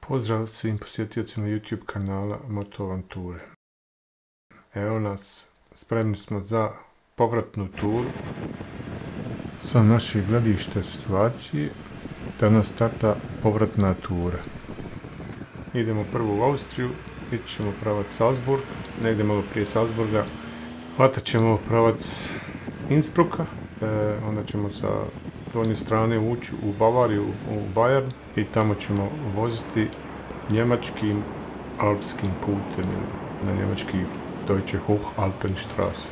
Pozdrav svim posjetiocima YouTube kanala Motoavanture. Evo nas, spremni smo za povratnu turu. Sa našeg gledišta situacije danas starta povratna tura. Idemo prvo u Austriju, ići ćemo pravac Salzburg, negdje malo prije Salzburga. Hvatat ćemo pravac Innsbrucka, onda ćemo sa donje strane ući u Bavariju, u Bayern i tamo ćemo voziti njemačkim alpskim putem na njemački Deutsche Hochalpenstraße.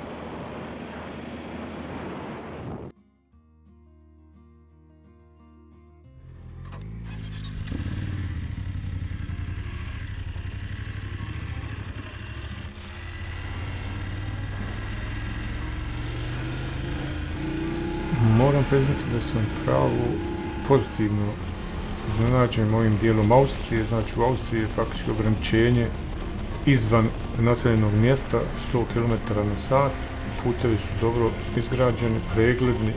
Moram priznati da sam pravo pozitivno iznenađen ovim dijelom Austrije. Znači u Austriji je faktički ograničenje izvan naseljenog mjesta 100 km/h. Putevi su dobro izgrađeni, pregledni,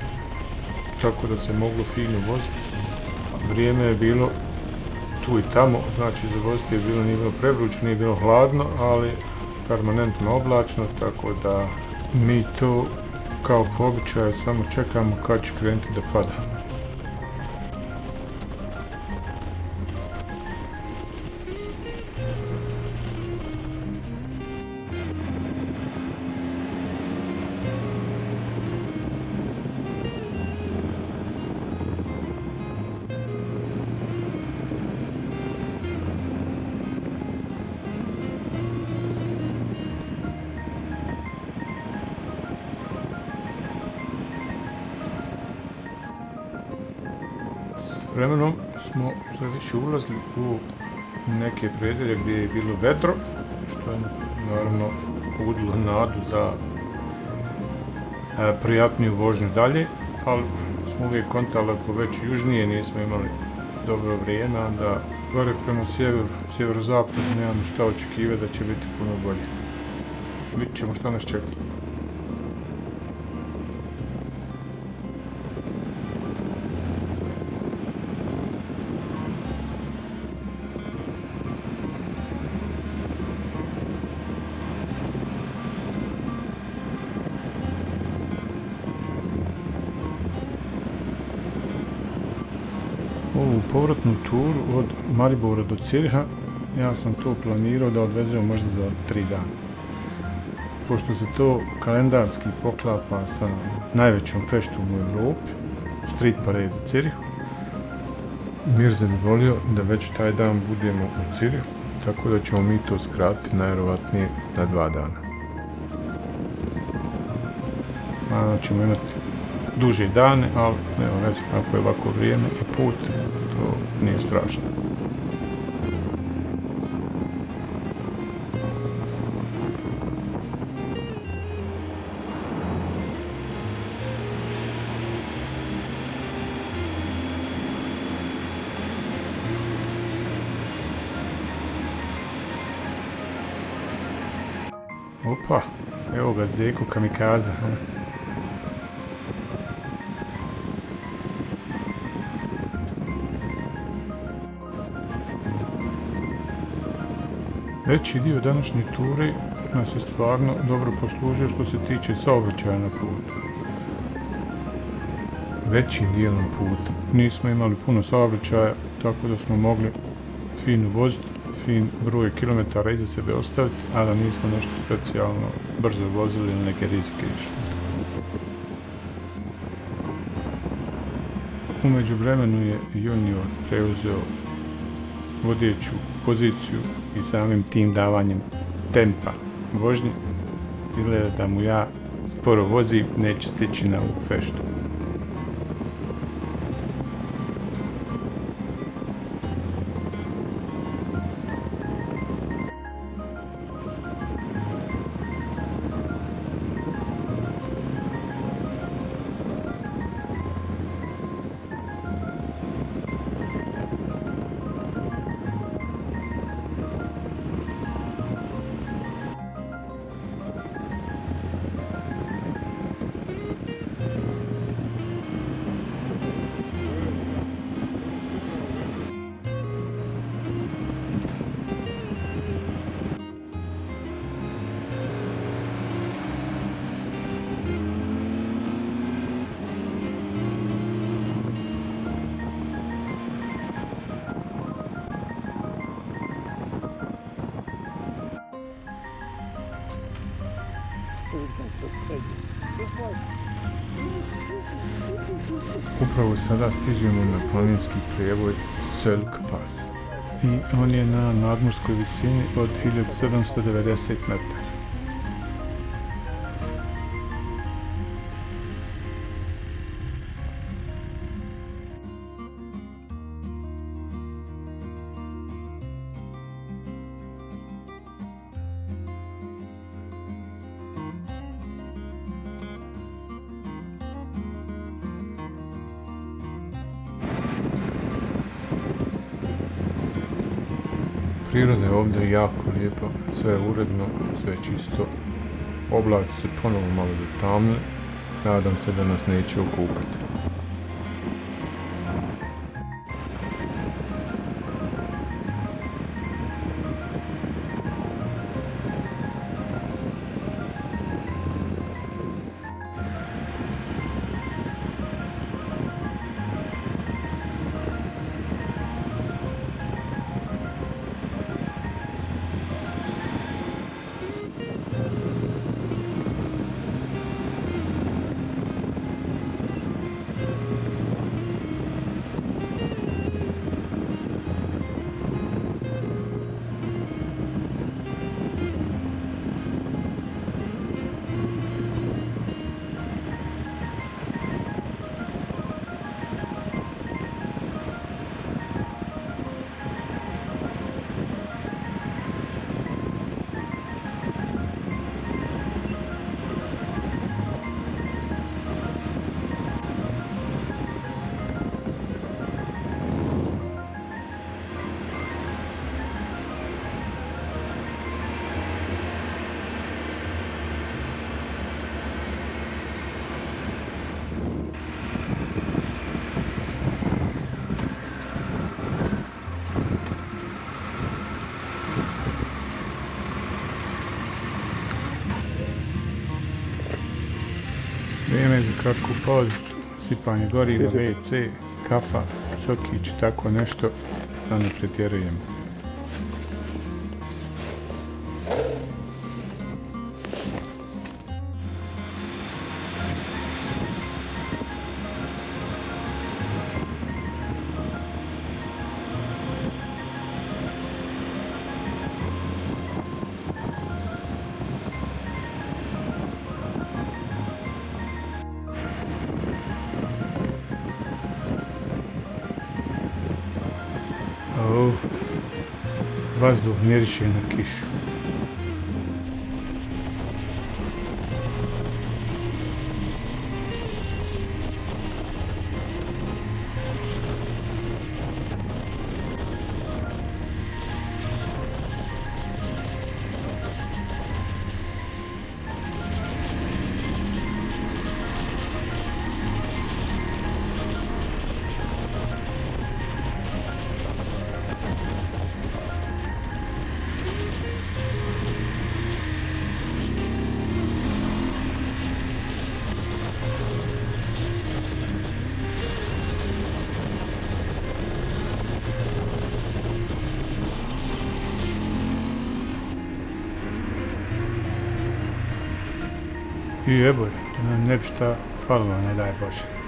tako da se moglo fino voziti. Vrijeme je bilo tu i tamo, znači za voziti je bilo, nije bilo prevruće, nije bilo hladno, ali permanentno oblačno, tako da mi to kao po običaju samo čekamo kad će krenuti da pada. S vremenom smo sve više ulazili u neke predelje gdje je bilo vedro, što je naravno budilo nadu za prijatniju vožnju dalje, ali smo uvijek kontali ako već južnije nismo imali dobro vrijeme, onda gore prema sjeverozapadu nemamo šta očekivati da će biti puno bolje. Vidjet ćemo šta nas čeka. Ovu povratnu turu od Maribora do Ziricha ja sam to planirao da odvezem možda za 3 dana. Pošto se to kalendarski poklapa sa najvećom feštom u Europi, Street Parade u Zirichu, Mirza bi volio da već taj dan budemo u Zirichu, tako da ćemo mi to skratiti najvjerovatnije na 2 dana. Naravno ćemo imati duže dane, ali nema veze, ako je ovako vrijeme i put, to nije strašno. Opa, evo ga Zeko kamikaza. Veći dio današnje ture nas je stvarno dobro poslužio što se tiče saobraćaja na putu. Većim dijelom puta nismo imali puno saobraćaja, tako da smo mogli fino voziti, fin broj kilometara iza sebe ostaviti, a da nismo nešto specijalno brzo vozili ili neke rizike išli. U međuvremenu je junior preuzeo vodeću poziciju i samim tim davanjem tempa vožnje. Izgleda da mu ja sporo vozim, neće stići na ovu feštu. Upravo sada stižemo na planinski prijevoj Sölk Pass i on je na nadmorskoj visini od 1790 metara. Priroda je ovdje jako lijepa, sve je uredno, sve je čisto. Oblaci se ponovo malo dotamnili, nadam se da nas neće okupati. Vrijeme je za kratku pauzicu, sipanje goriva, WC, kafa, sokić i tako nešto, da ne pretjerujemo. Vazduh miriše na kišu. I evo je, da nam ne bi šta falilo, ne daj Bože.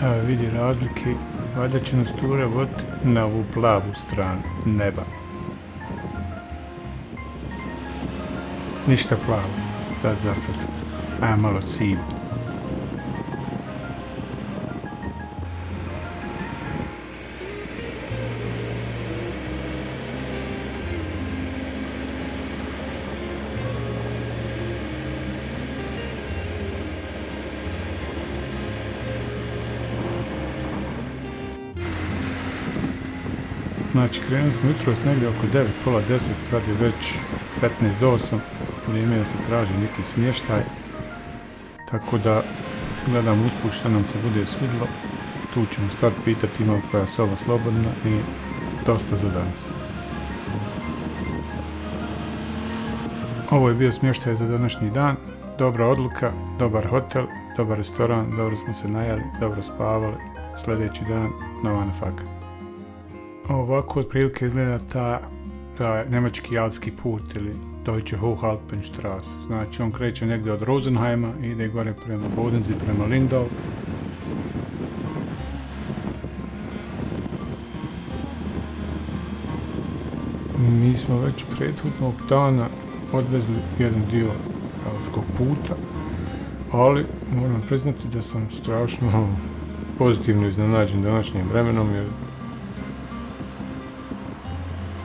Evo vidi razlike, valjda će nas tura voditi na ovu plavu stranu neba. Ništa plavo, sad za sad. a ja malo sivu. Znači, krenuli smo jutros negdje oko 9, pola 10, sad je već 15 do 8, vrijeme da se traži neki smještaj, tako da gledam usput što nam se bude svidlo, tu ćemo stati pitati ima koja soba slobodna i dosta za danas. Ovo je bio smještaj za današnji dan, dobra odluka, dobar hotel, dobar restoran, dobro smo se najeli, dobro spavali, sljedeći dan nova nafaka. Ovako otprilike izgleda ta njemački alpski put ili Deutsche Hochalpenstraße. Znači on kreće negdje od Rosenheima i ide gore prema Bodensee, prema Lindau. Mi smo već prethodnog dana odvezli jedan dio alpskog puta, ali moram priznati da sam strašno pozitivno iznenađen današnjim vremenom, jer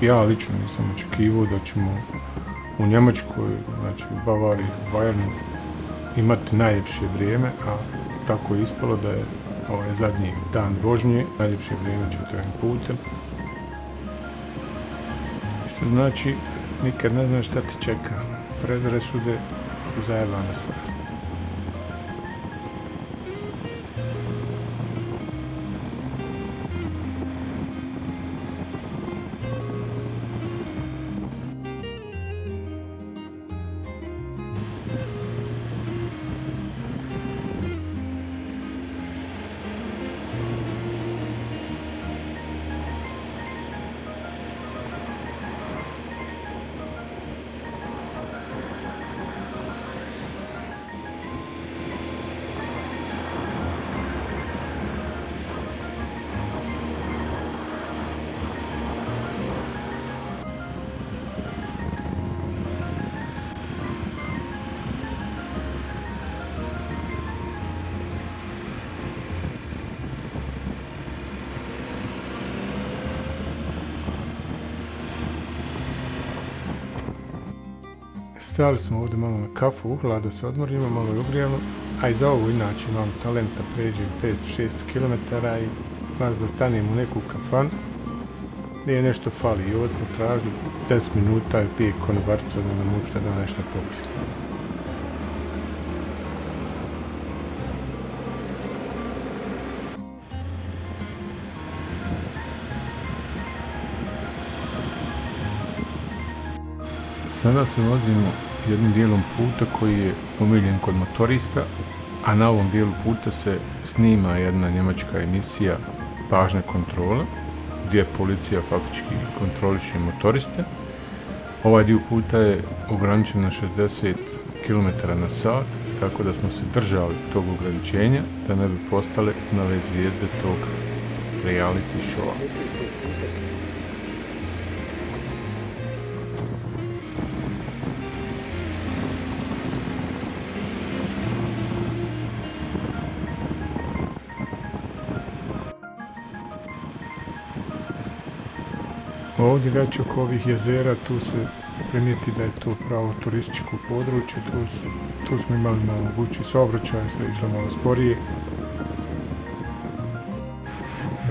ja lično nisam očekivao da ćemo u Njemačkoj, znači u Bavariji, u Bayernu, imati najljepše vrijeme, a tako je ispalo da je ovaj zadnji dan vožnje najljepše vrijeme čitavim putem. Što znači, nikad ne znaš šta ti čeka. Predrasude su zajebana stvar. Stali smo ovdje malo na kafu, uhla da se odmorimo, malo je ugrijano, a i za ovo inače imam talenta, pređem 500-600 km i vas da stanem u neku kafanu gdje je nešto fali. I ovdje smo tražili 10 minuta i pije konobarca da nam uopšte da nešto popije. Sada se vozimo jednim dijelom puta koji je omiljen kod motorista, a na ovom dijelu puta se snima jedna njemačka emisija Pažnja kontrola, gdje policija faktički kontroliše motoriste. Ovaj dio puta je ograničen na 60 km/h, tako da smo se držali tog ograničenja da ne bi postale nove zvijezde tog reality showa. Ovdje već oko ovih jezera tu se primijeti da je to pravo turističko područje, tu smo imali malo gušći saobraćaj, sve išlo malo sporije.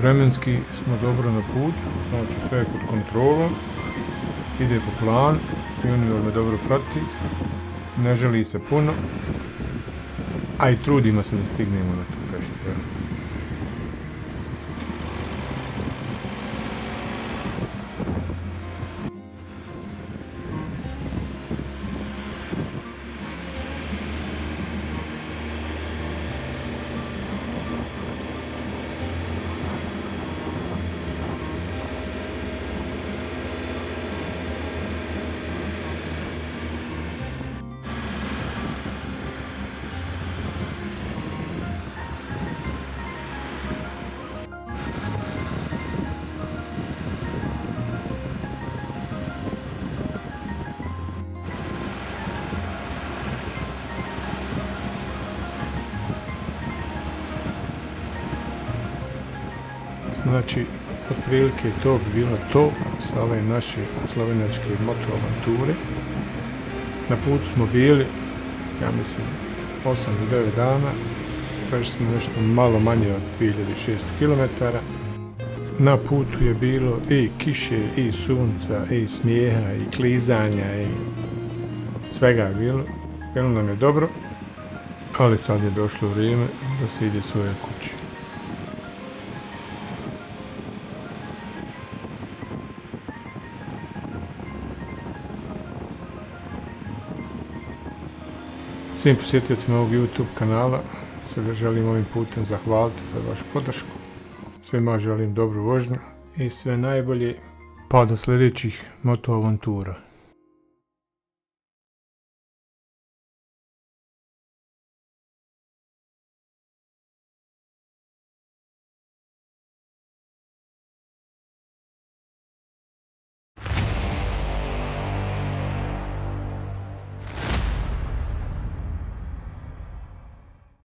Vremenski smo dobro na putu, znači sve je pod kontrolom, ide po planu, junior me dobro prati, ne želi se puno, a i trudimo se da stignemo na tu feštu. Znači, otprilike to bi bilo to sa ove naše slovenačke motoavanture. Na putu smo bili, ja mislim, 8 do 9 dana. Prešli smo nešto malo manje od 2600 km. Na putu je bilo i kiše, i sunca, i smijeha, i klizanja, i svega je bilo. Bilo nam je dobro, ali sad je došlo vrijeme da se ide svoje kući. Svim posjetiocima ovog YouTube kanala se želim ovim putem zahvaliti za vašu podršku. Svima želim dobru vožnju i sve najbolje, pa do sljedećih motoavantura.